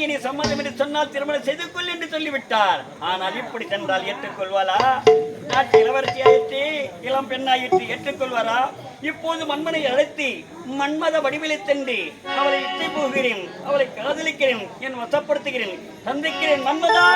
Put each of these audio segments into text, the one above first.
கண்ணகி நீ சம்மதம் என்று சொன்னால் திருமணம் செய்து கொள் என்று சொல்லிவிட்டார். ஆனால் இப்படி சென்றால் ஏற்றுக்கொள்வாளா? நாட்டு இளவரசியாயிற்று, இளம் பெண்ணாயிற்று, ஏற்றுக்கொள்வாரா? இப்போது மன்மனை அழைத்து மன்மத வடிவிலை சென்று அவளை இச்சை போகிறேன், அவளை காதலிக்கிறேன், என் வசப்படுத்துகிறேன், சந்திக்கிறேன் மன்மதா.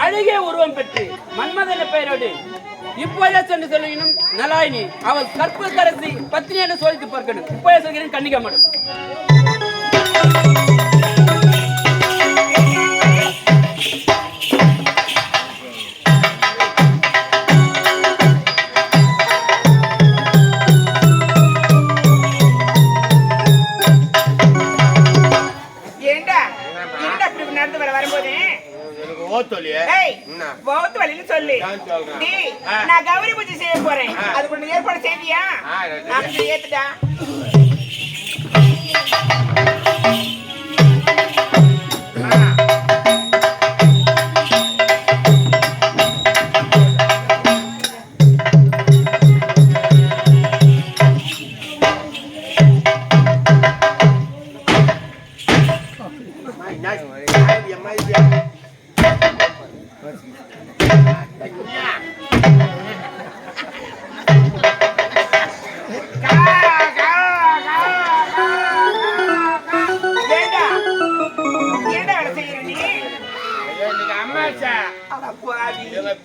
அழகிய உருவம் பெற்று மன்மதன பெயரோடு இப்போதே சென்று சொல்லினும் நலாயினி அவள் கற்பகரசி பத்னி என்று சோதித்து பார்க்கணும். இப்போதே சொல்கிறேன் கண்ணிக்க மாட்டோம். நான் கௌரி பூஜை செய்ய போறேன், அதுக்கு ஏற்பாடு செய்தியா? ஏத்துட்டா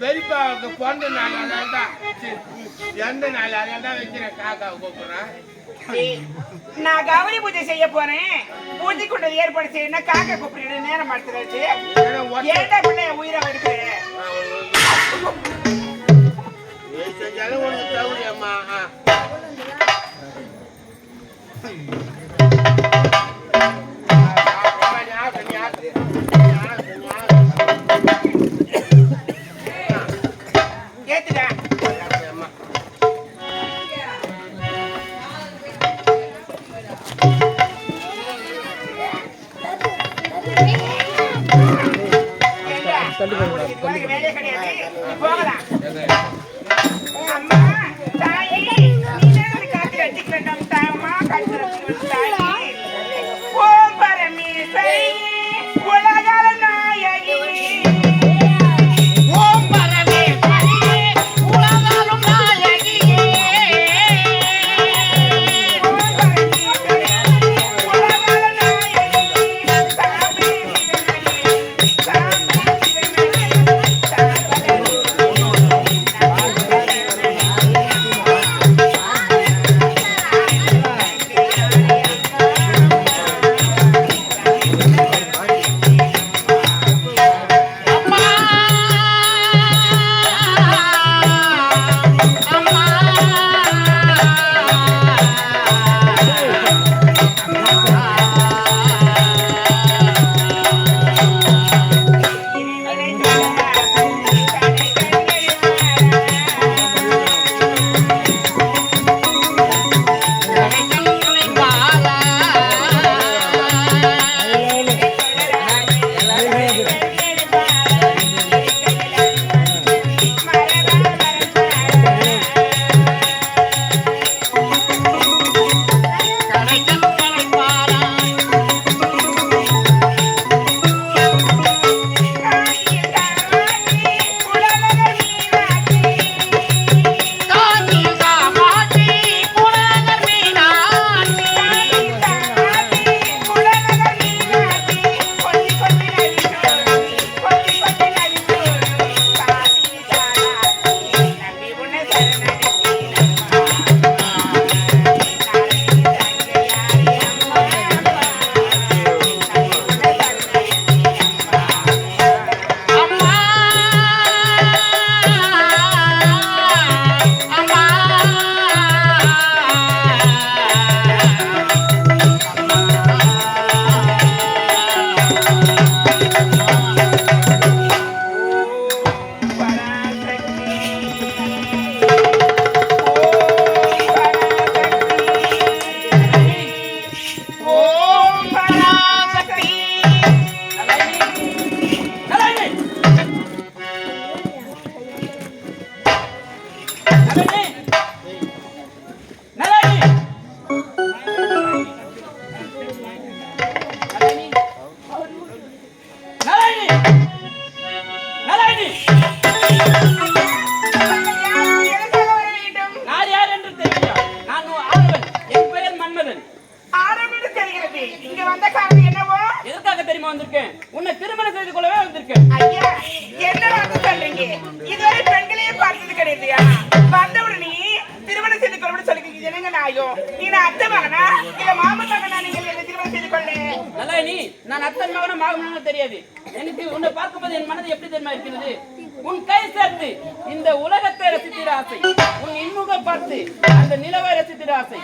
பெரியப்பாவுக்கு பிறந்த நாள் அதான் எந்த நாள் அதான் வைக்கிறேன். காக்காவை கூப்பிடுறேன். நான் கௌரி பூஜை செய்ய போறேன், பூஜை கொண்டு ஏற்பாடு செய்யணும். காக்கா கூப்பிட்டு நேரம் பார்த்துருச்சு. ஏன்டா பிள்ளை உயிரை எடுக்கிறேன் செஞ்சாலும் உனக்கு தகுதியம்மா. அம்மா தாயே, நீ காத்து கட்டிக்க வேண்டாம். தாயம்மா காத்து நலாயினி நலாயினி நலாயினி எதற்காக வர வேண்டும்? நான் யார் என்று தெரியலையா? நான் ஆடவன். என் பெயர் மன்மதன். ஆரம்பித்து தெரிகிறது. இங்க வந்த காரணம் என்னவோ? எதற்காக தெரியுமா வந்திருக்கேன்? உன்னை திருமணம் செய்து கொள்ளவே வந்திருக்கேன். ஐயா, என்ன வந்து சொல்றீங்க? இதுவரை பெண்களையே பார்த்தது கிடையாதுயா. வந்தவுடனே திருமணம் செய்து கொள்ளணும்னு சொல்லிக்கிறீங்க. என்னங்க நாயும்? நீ நான் அத்தை மகனா இல்ல மாமன் மகனா? நீங்கள் என்ன திருமணம் செய்து கொள்ள? நலாயினி, நான் அத்தன் மகனும் மகனும் தெரியாது. எனக்கு உன்னை பார்க்கும்போது என் மனது எப்படி தெரியுமா இருக்கிறது? உன் கை சேர்த்து இந்த உலகத்தை ரசித்திட ஆசை. உன் இன்முகம் பார்த்து அந்த நிலவை ரசித்திட ஆசை.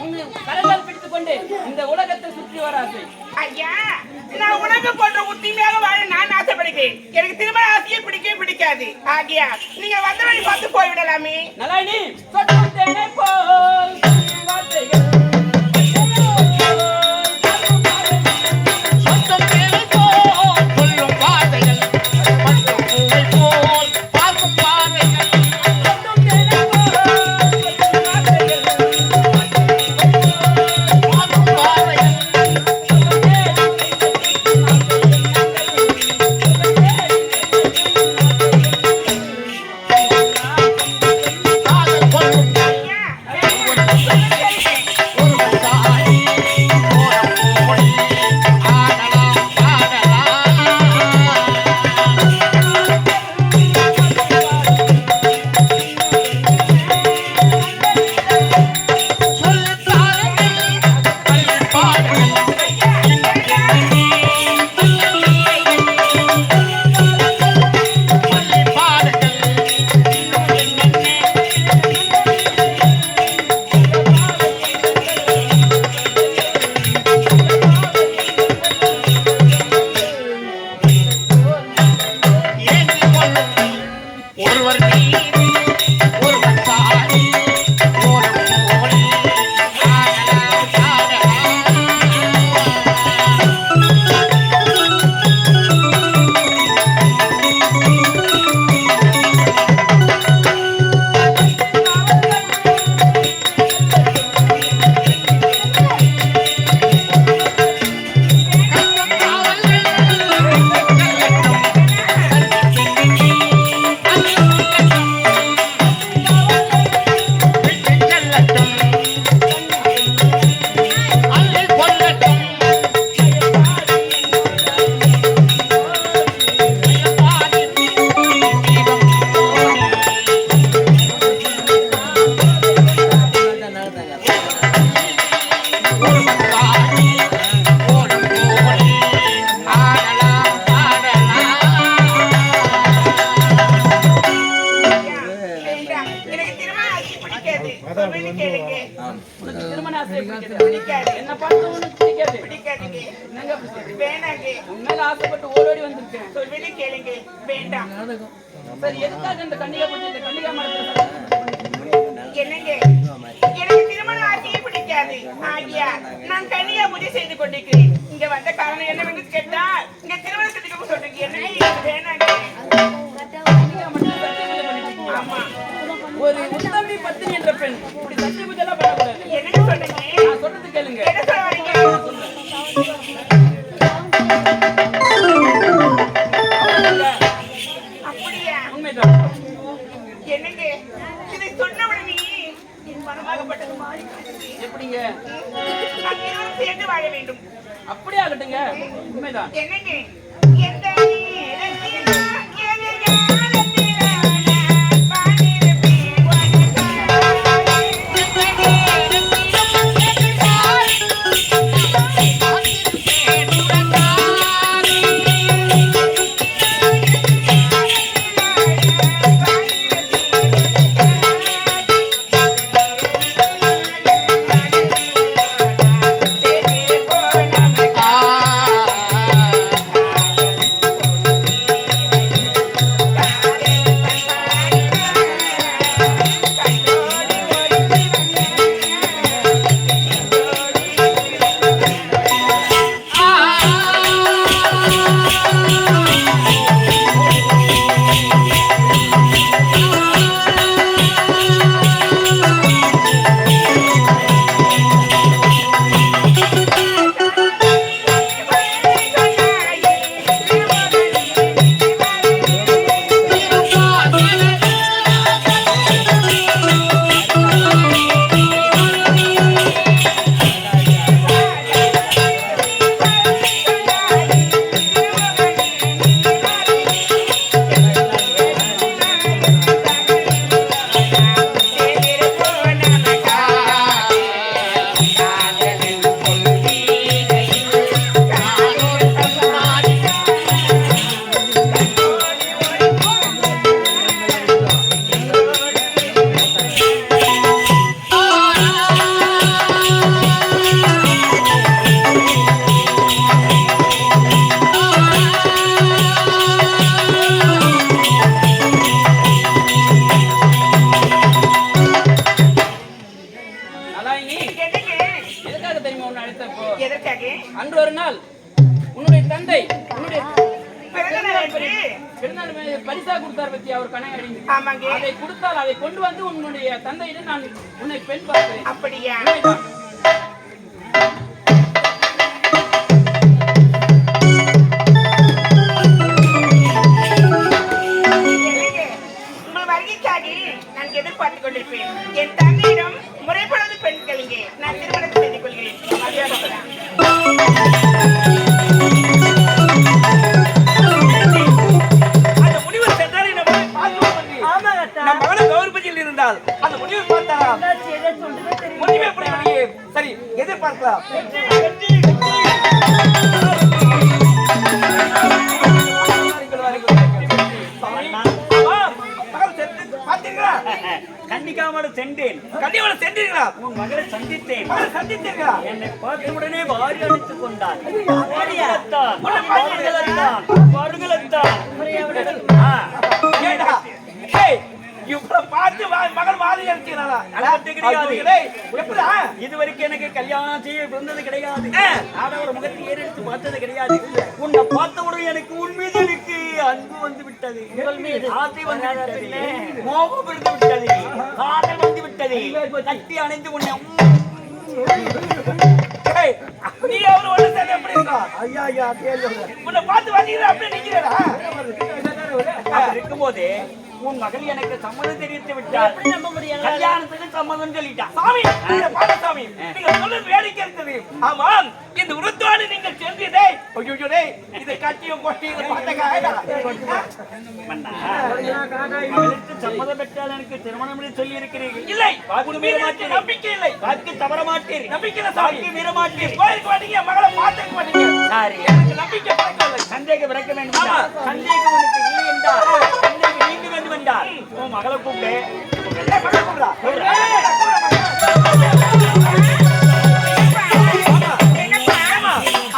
உன் கரங்கள் பிடித்துக் கொண்டு இந்த உலகத்தை சுற்றி வர ஆசை. ஐயா, நான் உனக்கு போன்ற உத்திமையாக வாழ நான் ஆசைப்படுகிறேன். எனக்கு திருமண ஆசையே பிடிக்கவே பிடிக்காது. ஆகியா நீங்க வந்த வழி பார்த்து போய்விடலாமே. நலாயினி, சொட்டும் தேனை போல் வார்த்தைகள் உனக்கு திருமண ஆசை பிடிக்காது. என்ன பார்த்து உனக்கு பிடிக்காது. பிடிக்காதுங்க. என்னங்க அப்படி சொல்றீங்க? வேணாங்க. உண்மையில ஆசைப்பட்டு ஓடோடி வந்திருக்கேன். சொல்வதை கேளுங்க. வேண்டாம். சரி, எதுக்காக இந்த கன்னிகா பூஜை, இந்த கன்னிகா மரத்துல என்னங்க, எனக்கு திருமண ஆசையே பிடிக்காது. ஆகியா நான் கன்னிகா பூஜை செய்து கொண்டிருக்கிறேன். இங்க வந்த காரணம் என்னவென்று கேட்டால் இங்க திருமணத்துக்கு சொல்றீங்க. என்ன இது வேணாங்க. கன்னிகா மரத்துல சத்திய பூஜை பண்ணிட்டு ஆமா, ஒரு உத்தமி பத்தினி என்ற பெண் இப்படி சத்திய பூஜை எல்லாம் பண்ணக்கூடாது. என்னன்னு சொல்றீங்க? நான் சொல்றது கேளுங்க. என்ன சொல்ல வரீங்க? அப்படியா? உண்மைதான். என்னங்க, இதை சொன்ன உடனே என் மனமாகப்பட்டது மாறி போயிடுச்சு. எப்படிங்க? நாம் இருவரும் சேர்ந்து வாழ வேண்டும். அப்படியே ஆகட்டுங்க. உண்மைதான். என்னங்க, எந்த நேரத்திலா, எதிர்காலத்திலா நான் பாடியிருப்பேன் எதற்காக அன்று ஒரு நாள் உன்னுடைய தந்தை உன்னுடைய பிறந்த நாள் என்று பிறநாள் பரிசா கொடுத்தார் பத்தி அவர் கணக்கு ஆமாங்க அதை கொடுத்தால் அதை கொண்டு வந்து உன்னுடைய தந்தையிடம் நான் உன்னை பெண் பார்க்கிறேன். அப்படியா உண்மைதான். உங்கள் வருகைக்காக நான் எதிர்பார்த்துக் கொண்டிருப்பேன். என் தந்தையிடம் முறைப்படாத பெண்கள் இங்கே நான் திருமணம் செய்து கொள்கிறேன். அந்த முனிவர் சென்றால் என்ன நம் மகனும் கௌரவத்தில் இருந்தால் அந்த முனிவர் பார்த்தாரா முடிவு எப்படி வெளியே சரி எதிர்பார்க்கலாம் கண்டிக்காமல் சென்றேன். கண்டிப்பாக சென்றீர்களா உன் மகளை சந்தித்தேன். சந்தித்தீர்களா என்னை பார்த்த உடனே வாரி அடித்துக் கொண்டார். ஏண்டா ஏய் இவ்வளவு பார்த்து மகள் மாதிரி அடிச்சுக்கிறாரா எப்படா இதுவரைக்கும் எனக்கு கல்யாணம் செய்ய பிறந்தது கிடையாது. ஆடவர் முகத்தை ஏறெடுத்து பார்த்தது கிடையாது. உன்னை பார்த்தவுடன் எனக்கு உன் மீது எனக்கு அன்பு வந்து விட்டது. உங்கள் மீது ஆசை வந்து விட்டது. மோகம் இருந்து விட்டது. காதல் வந்து விட்டது. கட்டி அணைந்து உன்னை நீ அவரு ஒண்ணு சேர்ந்து எப்படி இருக்கா உன்னை பார்த்து வந்தீங்களா அப்படியே நிக்கிறா இருக்கும்போது உன் மகள் எனக்கு சம்மதம் தெரிவித்து விட்டார். கல்யாணத்துக்கு சம்மதம் சொல்லிட்டான். சாமி சாமி நீங்க சொல்லுறது வேடிக்கை இருக்குது. ஆமாம் இந்த உருத்தோடு நீங்கள் சென்றதே ஐயோ டேய் இது கட்டியும் கொட்டியும் சம்மதம் பெற்றால் எனக்கு திருமணம் சொல்லி இருக்கிறீர்கள். இல்லை நம்பிக்கை இல்லை வாக்கு தவற மாட்டீர். நம்பிக்கை வாக்கு மீற மாட்டீர். கோயிலுக்கு மாட்டீங்க மகளை பார்த்துக்க மாட்டீங்க சாரி எனக்கு நம்பிக்கை பறக்கவில்லை சந்தேகம் விளக்க வேண்டும். சந்தேகம் உனக்கு இல்லை என்றால் சந்தேகம் நீங்க வேண்டும் என்றால் உன் மகளை கூப்பிட்டு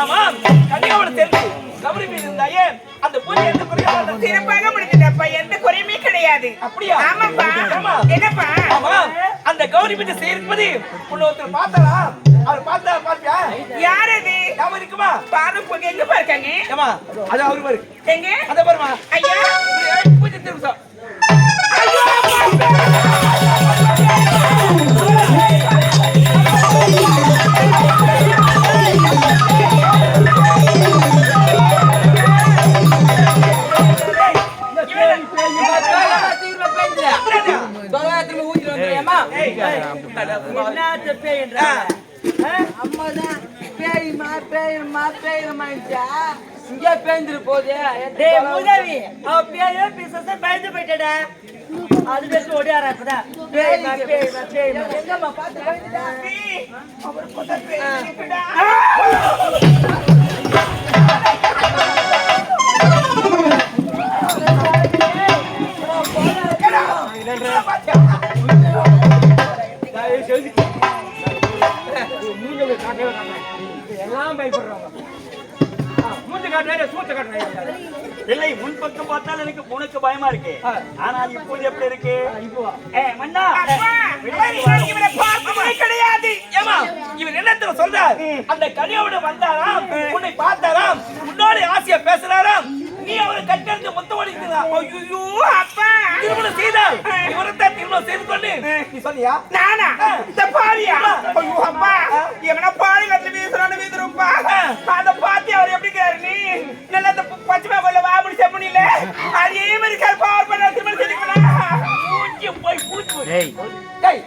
ஆமாம் கன்னியாவோட சேர்ந்து கபரி மீது இருந்தாயே அந்த பூஜை எந்த குறையாக சிறப்பாக முடிஞ்சதப்பா, எந்த குறையுமே கிடையாது. அப்படியா ஆமாப்பா. என்னப்பா ஆமா அந்த கௌரி மீது சேர்ப்பது உன்னை ஒருத்தர் பார்த்தா அவர் பார்த்தா பாத்தியா யார் அது? ஞாபகம் இருக்குமா பாரு எங்க பாருக்காங்க ஏமா அது அவரு பாரு எங்க அத பாருமா ஐயா பூஜை திரும்ப ஐயோ பயந்து போயிட்டா அது பேச ஓடியாரா இப்பதான் எங்கம்மா பார்த்து பயந்துட்டா அவர் கொத்த பேசிட்டா எல்லாம் பயப்படுறாங்க மூச்சு காட்டுறாரு சூத்த காட்டுறாரு இல்லை முன்பக்கம் பார்த்தால் எனக்கு உனக்கு பயமா இருக்கு. ஆனால் இப்போது எப்படி இருக்கு? மன்னா இவரை பார்த்ததே கிடையாது. ஏமா இவர் என்னத்துல சொல்றார் அந்த கனியோட வந்தாராம் உன்னை பார்த்தாராம் உன்னோட ஆசையா பேசுறாராம் நீ அவரை கட்டெடுத்து முத்தம் அடிக்கிறா ஐயோ அப்பா திருமணம் செய்தால் இவரைத்தான் திருமணம் செய்து கொண்டு நீ சொன்னியா நானா இந்த பாரியா ஐயோ அப்பா எவனா பாரி கட்டி வீசுறானு வீசுறப்பா அத பாத்தி அவர் எப்படி கேரு நீ நல்ல இந்த பச்சை கொல்ல வாபடி செப்பனில அதே மாதிரி கால் பவர் பண்ண திருமணம் செய்துக்கலாம் பூச்சி போய் பூச்சி டேய் டேய்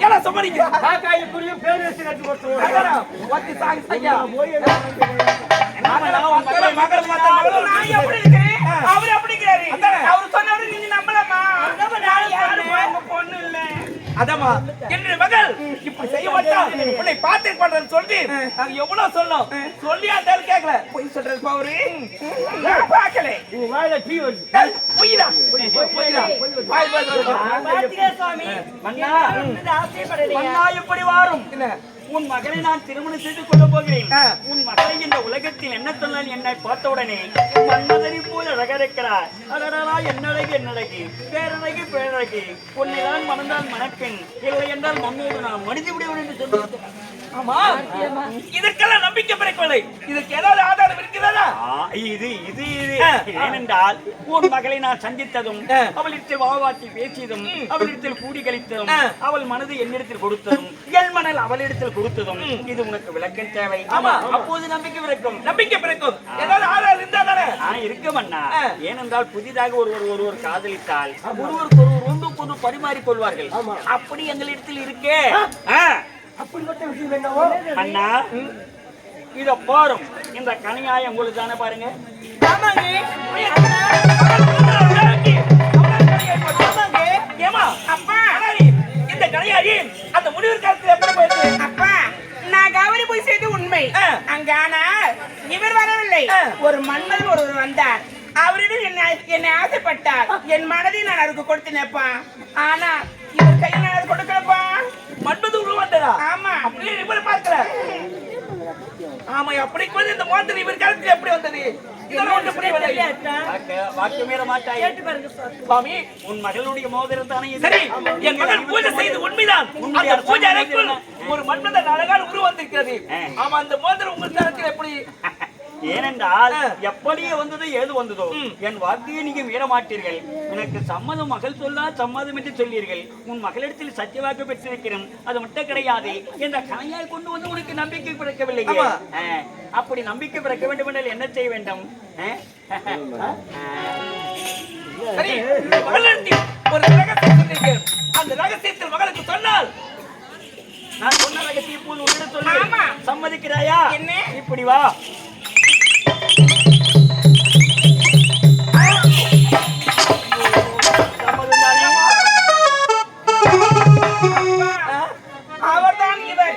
என்ன சம்மதிக்க காக்காய் புரிய பேர் வச்சு கட்டி போடுறோம் வாத்தி சாங் சையா மகள் நான் எப்படி இருக்கேன் அவர் எப்படி கேரு அவர் சொன்னவரை நீ நம்பலாமா யாரும் பொண்ணு இல்ல அதமா என்னுடைய மகள் இப்படி செய்ய மாட்டான் உன்னை பார்த்து பண்றேன்னு சொல்லி நாங்க எவ்வளவு சொன்னோம் சொல்லி அந்த கேட்கல போய் சொல்றது பவுரு நான் பார்க்கல உன் வாயில டீ வருது பொய்டா பொய்டா வாய் பாத்தீங்க சுவாமி மன்னா ஆசைப்படலையா மன்னா எப்படி வாரும்? உன் மகளை நான் திருமணம் செய்து கொள்ள போகிறேன். உன் மகளை இந்த உலகத்தில் என்ன சொன்னால் என்னை பார்த்தவுடனே மன்னதனை போல அழகா அடடா என்னழகு என்னழகு பேரழகு பேரழகு உன்னை தான் மணந்தால் மணப்பெண் இல்லை என்றால் மம்மோடு நான் மனித விடுவேன் என்று சொல்லுவேன். ஆமா இதற்கெல்லாம் நம்பிக்கை பிறக்கவில்லை. இதற்கு ஏதாவது ஆதாரம் இருக்கிறதா? இது இது இது ஏனென்றால் உன் மகளை நான் சந்தித்ததும் அவளிடத்தில் வாவாட்டி பேசியதும் அவளிடத்தில் கூடி கழித்ததும் அவள் மனது என்னிடத்தில் கொடுத்ததும் என் மனல் அவளிடத்தில் கொடுத்ததும் இது உனக்கு விளக்கம் தேவை. ஆமா. அப்போது நம்பிக்கை பிறக்கும். நம்பிக்கை பிறக்கும். ஏதாவது ஆதாரம் இருந்தா தானே? இருக்கும் அண்ணா. ஏனென்றால் புதிதாக ஒருவர் காதலித்தால் ஒருவருக்கு ஒன்று பரிமாறிக் கொள்வார்கள். அப்படி எங்களிடத்தில் இருக்கே. அண்ணா இத பாரும். இந்த கனியாய உங்களுக்கு தானே பாருங்க. ஏமா அப்பா இந்த கனியாயி அந்த முடிவு காலத்துல எப்படி போயிருக்கு? அப்பா நான் கௌரி போய் செய்து உண்மை. அங்க ஆனா இவர் வரவில்லை. ஒரு மன்மதன் ஒருவர் வந்தார். அவரிடம் என்னை ஆசைப்பட்டார். என் மனதை நான் அவருக்கு கொடுத்தேனப்பா. ஆனா இவர் கையை நான் கொடுக்கலப்பா. மன்மது உருவாண்டா? ஆமா. அப்படியே இவர் பார்க்கல. ஆமா அப்படி கொஞ்சம் இந்த மோதிரம் இவர் காலத்துல எப்படி வந்தது? இதெல்லாம் ஒன்று புரியவில்லை. வாக்கு மீற மாட்டாய். சுவாமி உன் மகளுடைய மோதிரம் தானே இது? சரி என் மகள் பூஜை செய்து உண்மைதான். அந்த பூஜை அறைக்குள் ஒரு மன்மதன் அழகான உருவம் வந்திருக்கிறது. ஆமா அந்த மோதிரம் உங்கள் காலத்தில் எப்படி? ஏனென்றால் எப்படியே வந்ததோ ஏது வந்ததோ என் வார்த்தையை நீங்க மீற மாட்டீர்கள். எனக்கு சம்மதம் மகள் சொல்லா சம்மதம் என்று சொல்லீர்கள். உன் மகளிடத்தில் சத்தியவாக்கு பெற்றிருக்கிறேன். அது மட்டும் கிடையாது. இந்த கலைஞர் கொண்டு வந்து உனக்கு நம்பிக்கை பிறக்கவில்லை. அப்படி நம்பிக்கை பிறக்க வேண்டும் என்றால் என்ன செய்ய வேண்டும்? சரி மகளிடத்தில் ஒரு ரகசியம் சொல்லியிருக்கிறேன். அந்த ரகசியத்தில் மகளுக்கு சொன்னால் நான் சொன்ன ரகசியம் போது உன்னிடம் சொல்ல சம்மதிக்கிறாயா? என்ன இப்படி வா. அவர்தான் இவர்.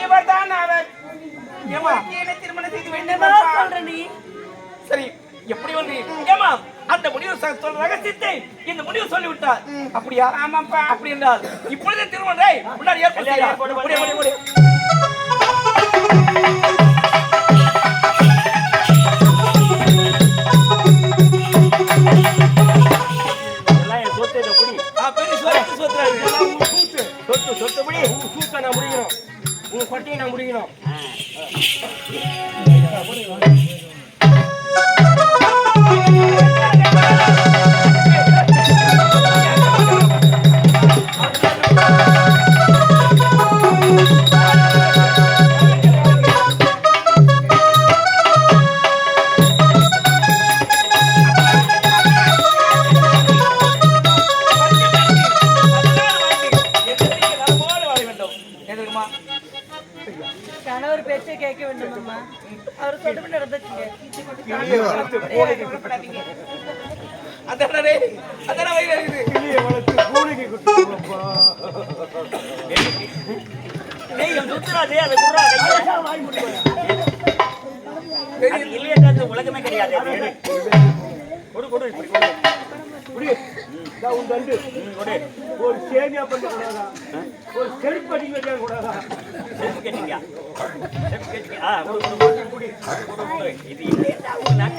இவர்தான் அவர். என்ன திருமணம் செய்து வேண்டும் சொல்ற நீ? சரி எப்படி வந்து ஏமா அந்த முடிவு சொல்ற ரகசியத்தை இந்த முடிவு சொல்லிவிட்டார். அப்படியா? ஆமாப்பா. அப்படி என்றால் இப்பொழுதே திருமணம் முன்னாடி ஏற்படுத்தி கணவர் பேச்சை கேட்க வேண்டும் அம்மா. அவர் சொல்லிட்டு நடந்துச்சுங்க. உலகமே கிடையாது. ஒரு சேமியா பண்ண கூடாதா? ஒரு செருப்பு அடிக்க கூடாதா?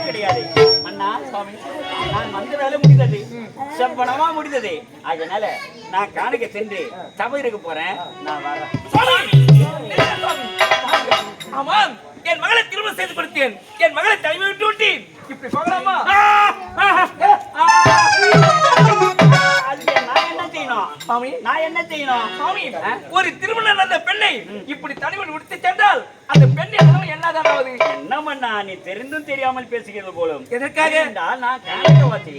கிடையாது அண்ணா சுவாமி. நான் வந்த வேலை முடிந்தது, செவ்வனமா முடிந்தது. அதனால நான் காணிக்க சென்று சபைக்கு போறேன். நான் வரேன். ஆமாம் என் மகளை திருமணம் செய்து கொடுத்தேன். என் மகளை தலைமை விட்டு விட்டேன். இப்படி போகலாமா? நான் என்ன செய்யணும் சுவாமி? ஒரு திருமணம் நடந்த பெண்ணை இப்படி தனிவன் விடுத்து சென்றால் அந்த பெண்ணின் என்னதான்? என்ன பண்ணா நீ தெரிந்தும் தெரியாமல் பேசுகிறது போலும். எதற்காக? நான் காணகவாசி.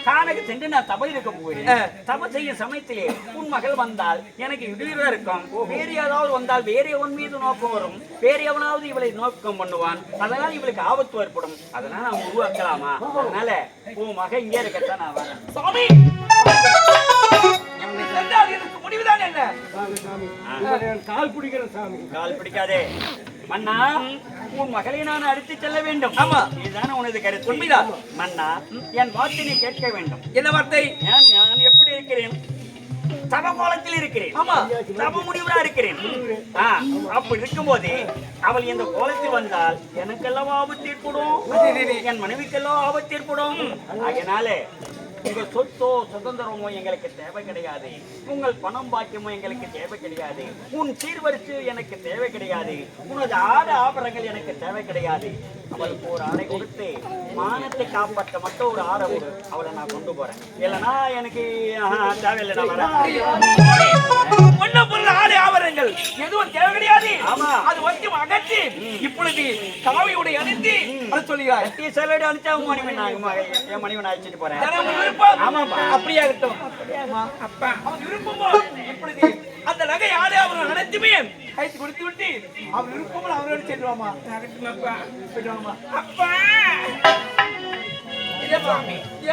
காணக சென்று நான் சபை இருக்க போகிறேன். சபை செய்ய சமயத்திலே உன் மகள் வந்தால் எனக்கு இடையூறா இருக்கும். வேறு ஏதாவது வந்தால் வேற எவன் மீது நோக்கம் வரும். வேறு எவனாவது இவளை நோக்கம் பண்ணுவான். அதனால இவளுக்கு ஆபத்து ஏற்படும். அதனால நான் உருவாக்கலாமா? அதனால உன் மகன் இங்கே இருக்கத்தான் நான் வரேன். சுவாமி எனக்கு முடிவுதான் என்ன? கால் பிடிக்கிற சாமி. கால் பிடிக்காதே மன்னா. உன் மகளை நான் அடித்து செல்ல வேண்டும். ஆமா இதுதானே உனது கருத்து? உண்மைதான் மன்னா. என் வார்த்தையை கேட்க வேண்டும். என்ன வார்த்தை? நான் எப்படி இருக்கிறேன்? சப கோலத்தில் இருக்கிறேன். ஆமா சப முடிவுடா இருக்கிறேன். அப்படி இருக்கும்போது அவள் இந்த கோலத்தில் வந்தால் எனக்கெல்லாம் ஆபத்து ஏற்படும். என் மனைவிக்கெல்லாம் ஆபத்து ஏற்படும். அதனால உங்கள் சொத்தோ சுதந்திரமோ எங்களுக்கு தேவை கிடையாது. உங்கள் பணம் பாக்கியமோ எங்களுக்கு தேவை கிடையாது. உன் சீர்வரிசை எனக்கு தேவை கிடையாது. உனது ஆடை ஆபரணங்கள் எனக்கு தேவை கிடையாது. அவளுக்கு ஒரு ஆடை கொடுத்து மானத்தை காப்பாற்ற மட்டும் ஒரு ஆடை கொடு, அவளை நான் கொண்டு போறேன். இல்லைன்னா எனக்கு தேவையில்லை, நான் வரேன். ஒன்ன பொருள் ஆடை ஆபரணங்கள் எதுவும் தேவை கிடையாது. ஆமா. அது வந்து அகற்றி இப்பொழுது காவியோட அணிந்து அது சொல்லுகிறார். செலவு அனுப்பிச்சா என் மணிவன் அழைச்சிட்டு போறேன். ஆமாப்பா, அப்படியே ஆகட்டும். அப்பா அவன் விருப்பமோ இப்பொழுது அந்த நகை ஆடை ஆபரணம் அனைத்துமே கைத்து கொடுத்து விட்டு அவன் விருப்பமும் அவரோடு செல்வாமா. அப்பா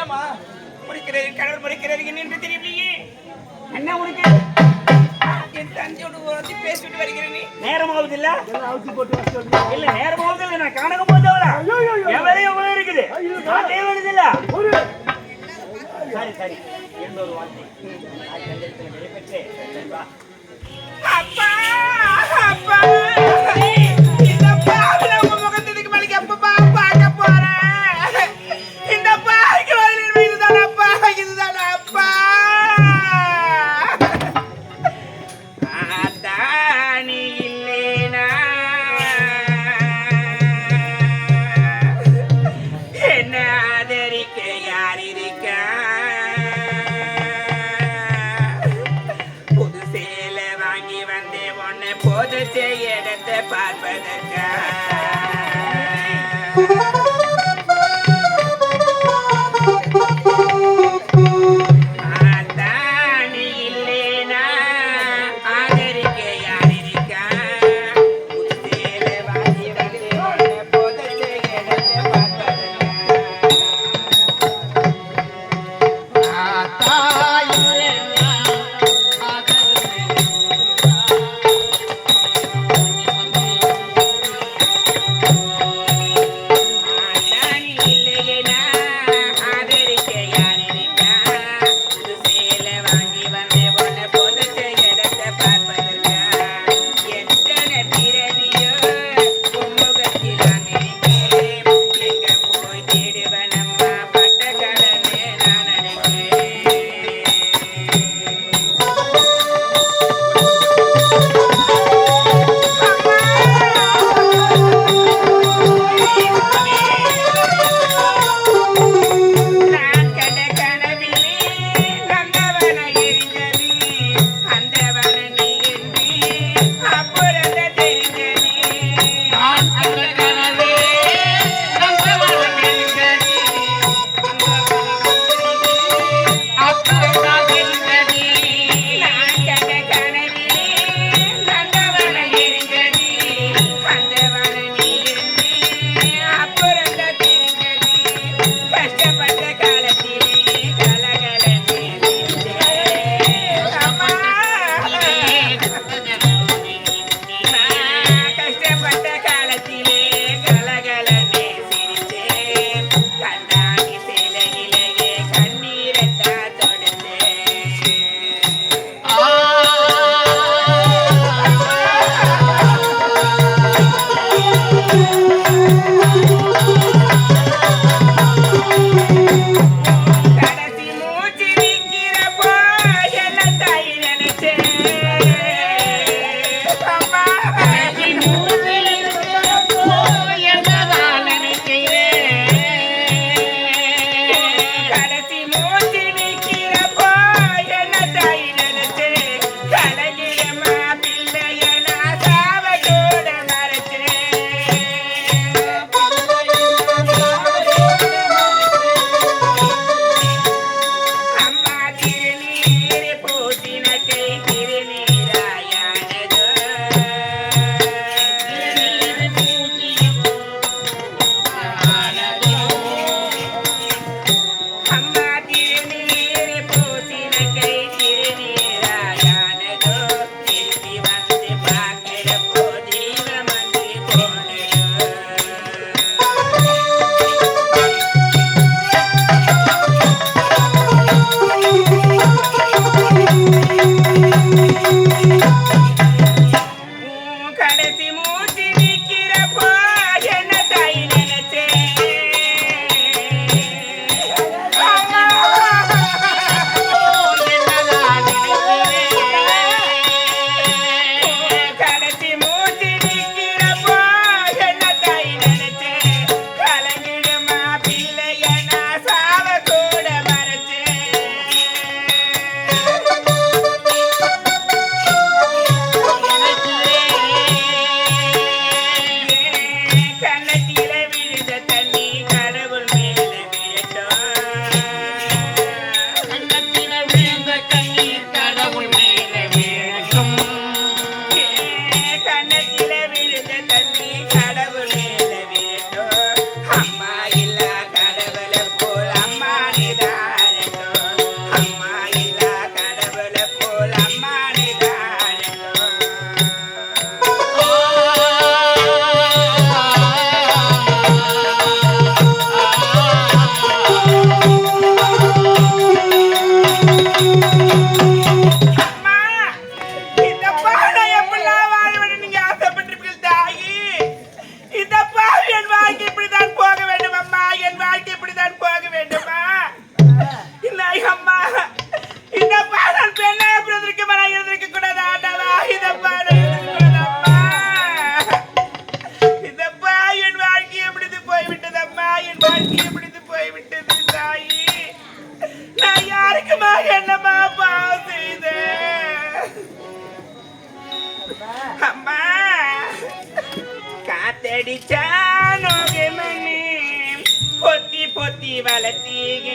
ஏமா முடிக்கிறது கடவுள் முடிக்கிறது என்று தெரியலையே. என்ன உனக்கு என் தந்தையோடு வந்து பேசிட்டு வருகிறேன். நீ நேரமாவது இல்ல? அவுத்து போட்டு வர சொல்லுங்க. இல்ல நேரமாவது இல்ல, நான் காணகம் போதவரா என் வேலையும் எவ்வளவு இருக்குது. நான் தேவையில்லை இல்ல. சரி சரி, எந்த ஒரு வார்த்தை வெளிப்பெற்று அப்பா அப்பா இந்த பாவில உங்க முகத்துக்கு மேலே எப்பப்பா பார்க்க போறேன்? இந்த பாய்க்கு வயலில் இதுதானே அப்பா, இதுதானே அப்பா. அதானி இல்லேனா என்ன ஆதரிக்க யார் இருக்கா? புது சேலை வாங்கி வந்தே உன்னை போது செய்ய இடத்தை பார்ப்பதற்கா? அதானி இல்லேனா ஆதரிக்க யார் இருக்கா? புது சேலை வாங்கி வந்தே உன்னை போது செய்ய இடத்தை பார்ப்பதற்கா? அம்மா காத்தடிச்சா நோகு மணி பொத்தி பொத்தி வளர்த்தீங்க